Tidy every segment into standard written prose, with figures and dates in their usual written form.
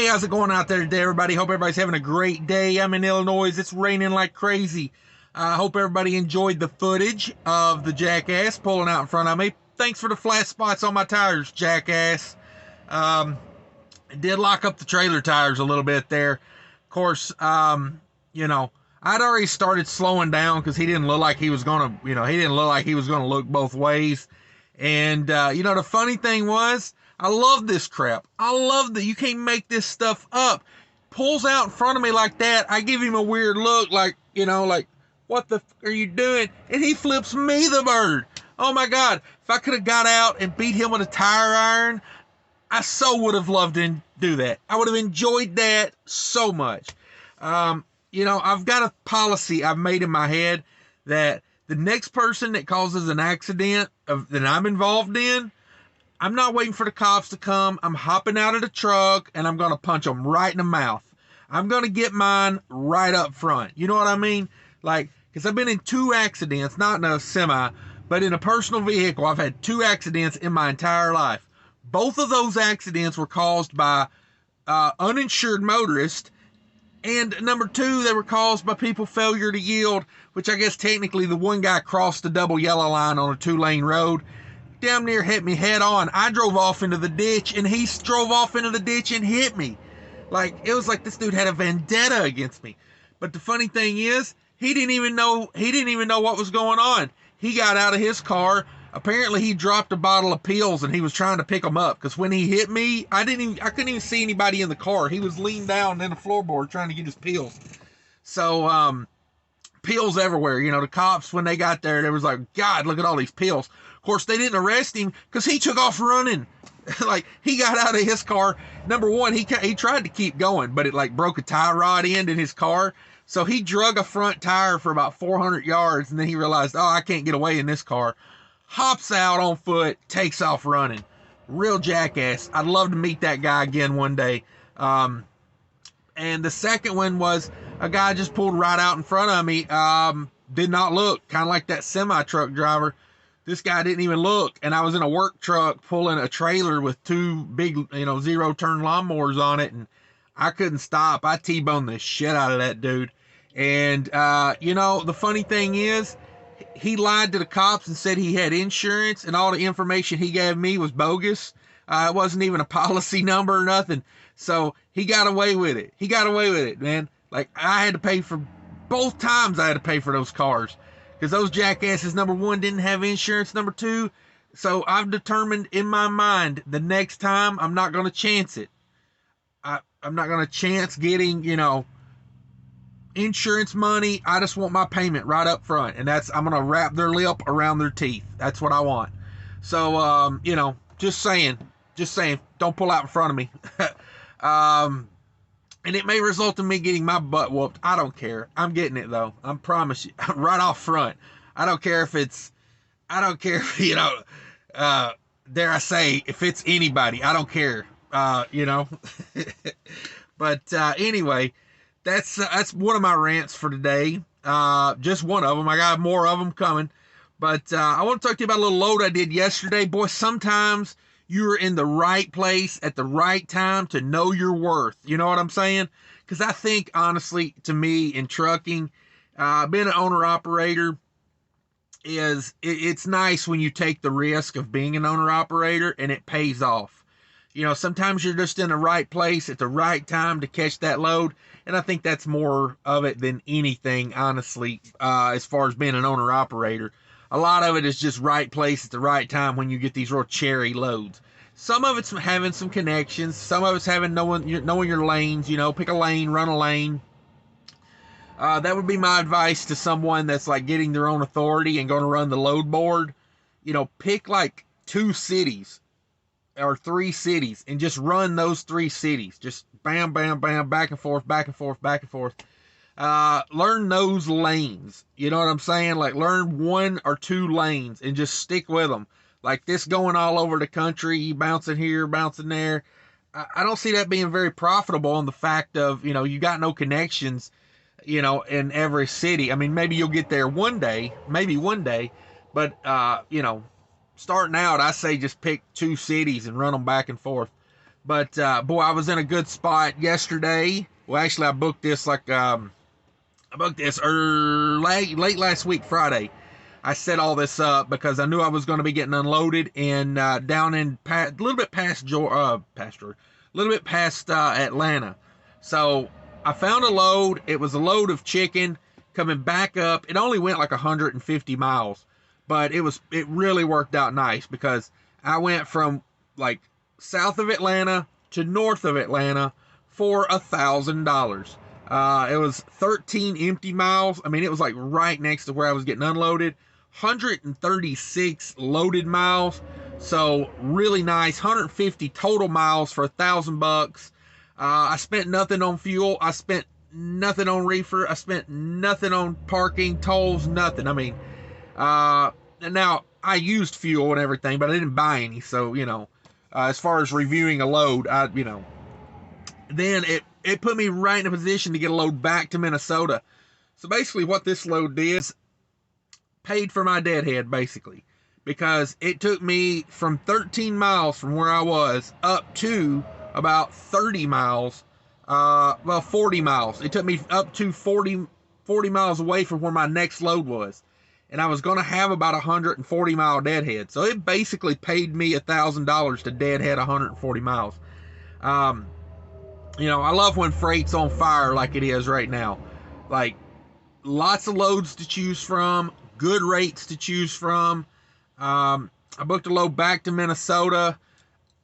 Hey, how's it going out there today, everybody? Hope everybody's having a great day. I'm in Illinois. It's raining like crazy. I hope everybody enjoyed the footage of the jackass pulling out in front of me. Thanks for the flat spots on my tires, jackass. It did lock up the trailer tires a little bit there. Of course, you know, I'd already started slowing down because he didn't look like he was going to, he didn't look like he was going to look both ways. And, the funny thing was, I love this crap. I love that you can't make this stuff up. Pulls out in front of me like that. I give him a weird look like, like, what the f are you doing? And he flips me the bird. Oh my God. If I could have got out and beat him with a tire iron, I so would have loved to do that. I would have enjoyed that so much. I've got a policy I've made in my head that the next person that causes an accident that I'm involved in, I'm not waiting for the cops to come. I'm hopping out of the truck and I'm going to punch them right in the mouth. I'm going to get mine right up front. You know what I mean? Like, because I've been in 2 accidents, not in a semi, but in a personal vehicle. I've had 2 accidents in my entire life. Both of those accidents were caused by uninsured motorists. And number 2, they were caused by people failure to yield, which I guess technically the one guy crossed the double yellow line on a 2-lane road. Damn near hit me head on. I drove off into the ditch and he drove off into the ditch and hit me. Like, it was like this dude had a vendetta against me. But the funny thing is, he didn't even know what was going on. He got out of his car. Apparently he dropped a bottle of pills and he was trying to pick them up, because when he hit me, I couldn't even see anybody in the car. He was leaned down in the floorboard trying to get his pills. So pills everywhere. The cops, when they got there, they was like, God, look at all these pills. Of course, they didn't arrest him because he took off running. Like, he got out of his car. Number one, he tried to keep going, but it like broke a tie rod end in his car. So he drug a front tire for about 400 yards, and then he realized, oh, I can't get away in this car. Hops out on foot, takes off running. Real jackass. I'd love to meet that guy again one day. And the second one was a guy just pulled right out in front of me. Did not look, kind of like that semi truck driver. This guy didn't even look, and I was in a work truck pulling a trailer with 2 big, 0-turn lawnmowers on it, and I couldn't stop. I T-boned the shit out of that dude. And, the funny thing is, he lied to the cops and said he had insurance, and all the information he gave me was bogus. It wasn't even a policy number or nothing. So he got away with it. He got away with it, man. Like, I had to pay for both times. I had to pay for those cars. Because those jackasses, number 1, didn't have insurance, number 2. So I've determined in my mind the next time I'm not going to chance it. I'm not going to chance getting, insurance money. I just want my payment right up front. And I'm going to wrap their lip around their teeth. That's what I want. So, just saying, don't pull out in front of me. And it may result in me getting my butt whooped. I don't care. I'm getting it, though. I promise you. Right off front. I don't care if, dare I say, if it's anybody. I don't care, But anyway, that's one of my rants for today. Just one of them. I got more of them coming. But I want to talk to you about a little load I did yesterday. Boy, sometimes you're in the right place at the right time to know your worth. You know what I'm saying? Because I think, honestly, to me, in trucking, being an owner-operator, it's nice when you take the risk of being an owner-operator, and it pays off. Sometimes you're just in the right place at the right time to catch that load, and I think that's more of it than anything, honestly, as far as being an owner-operator. A lot of it is just right place at the right time when you get these real cherry loads. Some of it's having some connections. Some of it's knowing your lanes. Pick a lane, run a lane. That would be my advice to someone that's like getting their own authority and going to run the load board. Pick like 2 cities or 3 cities and just run those 3 cities. Just bam, bam, bam, back and forth, back and forth, back and forth. Learn those lanes. You know what I'm saying? Like, learn 1 or 2 lanes and just stick with them. Like this going all over the country, bouncing here, bouncing there. I don't see that being very profitable on the fact of, you got no connections, in every city. I mean, maybe you'll get there one day, but, starting out, I say just pick 2 cities and run them back and forth. But boy, I was in a good spot yesterday. Well, actually, I booked this late last week, Friday. I set all this up because I knew I was going to be getting unloaded and down in a little bit past Atlanta. So I found a load. It was a load of chicken coming back up. It only went like 150 miles, but it really worked out nice because I went from like south of Atlanta to north of Atlanta for $1,000. It was 13 empty miles. I mean, it was like right next to where I was getting unloaded. 136 loaded miles. So really nice. 150 total miles for $1,000. I spent nothing on fuel. I spent nothing on reefer. I spent nothing on parking, tolls, nothing. I mean, now I used fuel and everything, but I didn't buy any. So, as far as reviewing a load, then it put me right in a position to get a load back to Minnesota. So basically what this load did is paid for my deadhead, basically, because it took me from 13 miles from where I was up to about 30 miles, 40 miles. It took me up to 40 miles away from where my next load was. And I was going to have about a 140-mile deadhead. So it basically paid me $1,000 to deadhead 140 miles. I love when freight's on fire like it is right now. Like, lots of loads to choose from, good rates to choose from. I booked a load back to Minnesota.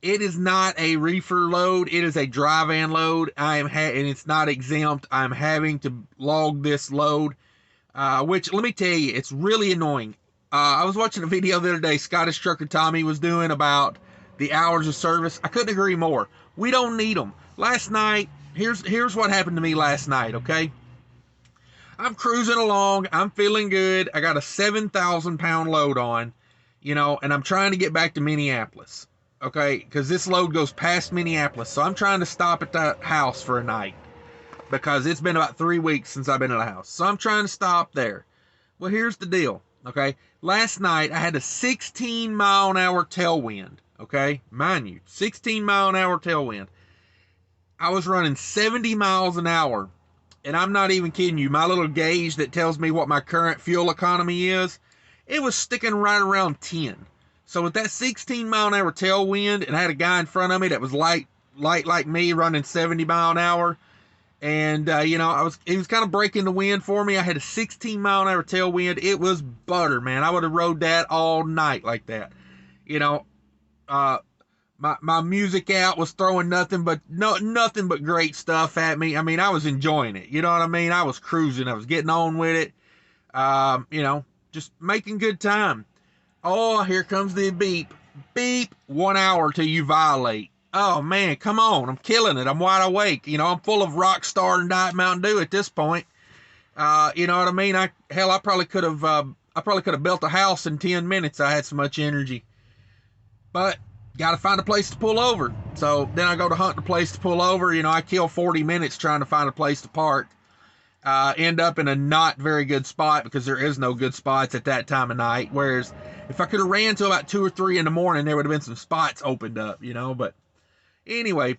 It is not a reefer load. It is a dry van load. And it's not exempt. I'm having to log this load, which, let me tell you, it's really annoying. I was watching a video the other day Scottish Trucker Tommy was doing about the hours of service. I couldn't agree more. We don't need them. Last night, here's what happened to me last night, okay? I'm cruising along. I'm feeling good. I got a 7,000-pound load on, and I'm trying to get back to Minneapolis, okay? Because this load goes past Minneapolis. So I'm trying to stop at that house for a night because it's been about 3 weeks since I've been at the house. So I'm trying to stop there. Well, here's the deal, okay? Last night, I had a 16-mile-an-hour tailwind, okay? Mind you, 16-mile-an-hour tailwind. I was running 70 miles an hour, and I'm not even kidding you. My little gauge that tells me what my current fuel economy is, it was sticking right around 10. So with that 16-mile-an-hour tailwind, and I had a guy in front of me that was light like me, running 70 mile an hour, and he was kind of breaking the wind for me. I had a 16-mile-an-hour tailwind. It was butter, man. I would have rode that all night like that. My music out was throwing nothing but great stuff at me. I mean, I was enjoying it. You know what I mean? I was cruising. I was getting on with it. Just making good time. Oh, here comes the beep. Beep. 1 hour till you violate. Oh, man, come on. I'm killing it. I'm wide awake. I'm full of Rockstar and Diet Mountain Dew at this point. You know what I mean? I probably could have built a house in 10 minutes. I had so much energy. But got to find a place to pull over. So then I go to hunt a place to pull over. I kill 40 minutes trying to find a place to park. End up in a not very good spot because there is no good spots at that time of night. Whereas if I could have ran till about 2 or 3 in the morning, there would have been some spots opened up, But anyway,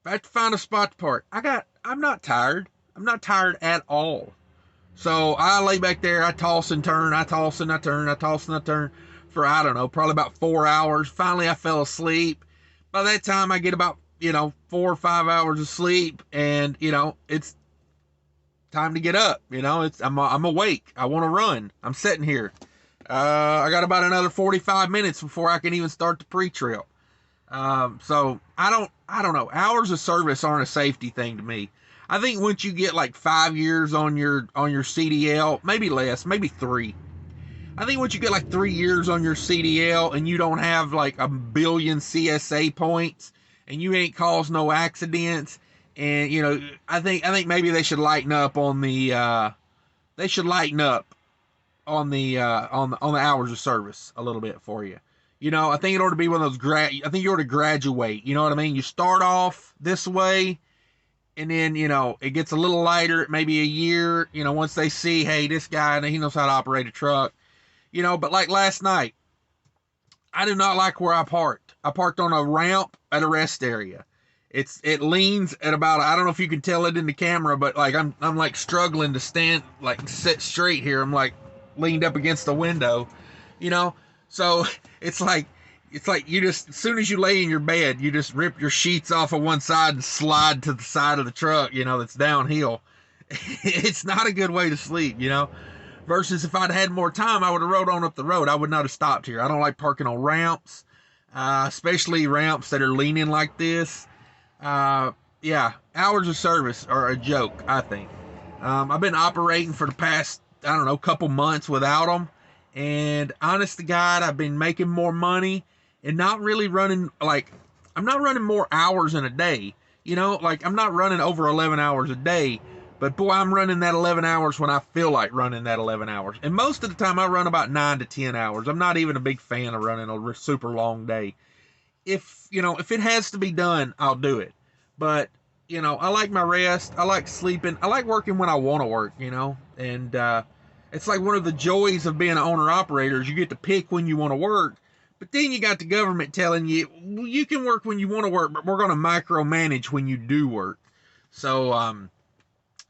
I have to find a spot to park. I'm not tired. I'm not tired at all. So I lay back there. I toss and turn. I toss and I turn. I toss and I turn. For, I don't know, probably about 4 hours. Finally, I fell asleep. By that time, I get about, 4 or 5 hours of sleep, and, it's time to get up. I'm awake. I want to run. I'm sitting here. I got about another 45 minutes before I can even start the pre-trail. So I don't know. Hours of service aren't a safety thing to me. I think once you get like 5 years on your CDL, maybe less, maybe 3. I think once you get like 3 years on your CDL and you don't have like a billion CSA points and you ain't caused no accidents, and I think maybe they should lighten up on the on the hours of service a little bit for you. I think it ought to be one of those I think you ought to graduate. You know what I mean? You start off this way, and then it gets a little lighter, maybe a year. Once they see, hey, this guy, he knows how to operate a truck. But like last night, I do not like where I parked. I parked on a ramp at a rest area. It leans at about, I don't know if you can tell it in the camera, but like I'm like struggling to stand, like sit straight here. I'm like leaned up against the window, you know. So it's like you just, as soon as you lay in your bed, you just rip your sheets off of one side and slide to the side of the truck, you know, that's downhill. It's not a good way to sleep, you know. Versus if I'd had more time, I would have rode on up the road. I would not have stopped here. I don't like parking on ramps, especially ramps that are leaning like this. Yeah, hours of service are a joke, I think. I've been operating for the past, I don't know, couple months without them. And honest to God, I've been making more money and not really running, like, I'm not running more hours in a day. You know, like, I'm not running over 11 hours a day. But boy, I'm running that 11 hours when I feel like running that 11 hours. And most of the time I run about 9 to 10 hours. I'm not even a big fan of running a super long day. If, you know, if it has to be done, I'll do it. But, you know, I like my rest. I like sleeping. I like working when I want to work, you know. And it's like one of the joys of being an owner-operator is you get to pick when you want to work. But then you got the government telling you, well, you can work when you want to work, but we're going to micromanage when you do work. So,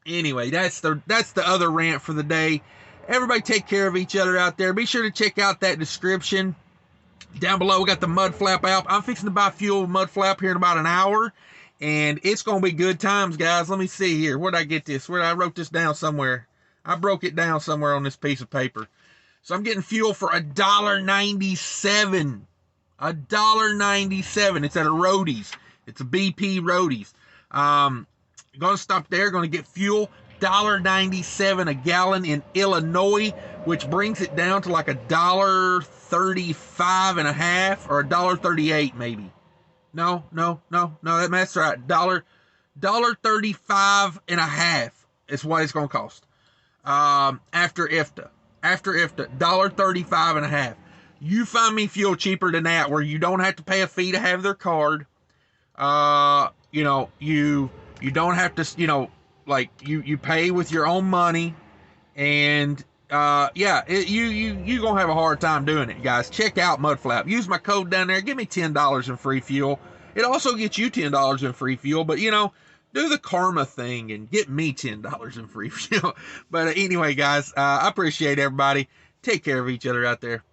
anyway, that's the other rant for the day. Everybody take care of each other out there. Be sure to check out that description. Down below, we got the mud flap out. I'm fixing to buy fuel mud flap here in about an hour. And it's going to be good times, guys. Let me see here. Where'd I get this? I wrote this down somewhere. I broke it down somewhere on this piece of paper. So I'm getting fuel for $1.97. $1.97. It's at a Roadies. It's a BP Roadies. Going to stop there. Going to get fuel. $1.97 a gallon in Illinois, which brings it down to like $1.35 and a half, or $1.38 maybe. No, that's right. $1.35 and a half is what it's going to cost. After IFTA, $1.35 and a half. You find me fuel cheaper than that, where you don't have to pay a fee to have their card. You know, you don't have to, you know, like you pay with your own money, and yeah, you gonna have a hard time doing it, guys. Check out Mudflap. Use my code down there. Give me $10 in free fuel. It also gets you $10 in free fuel, but you know, do the karma thing and get me $10 in free fuel. But anyway, guys, I appreciate everybody. Take care of each other out there.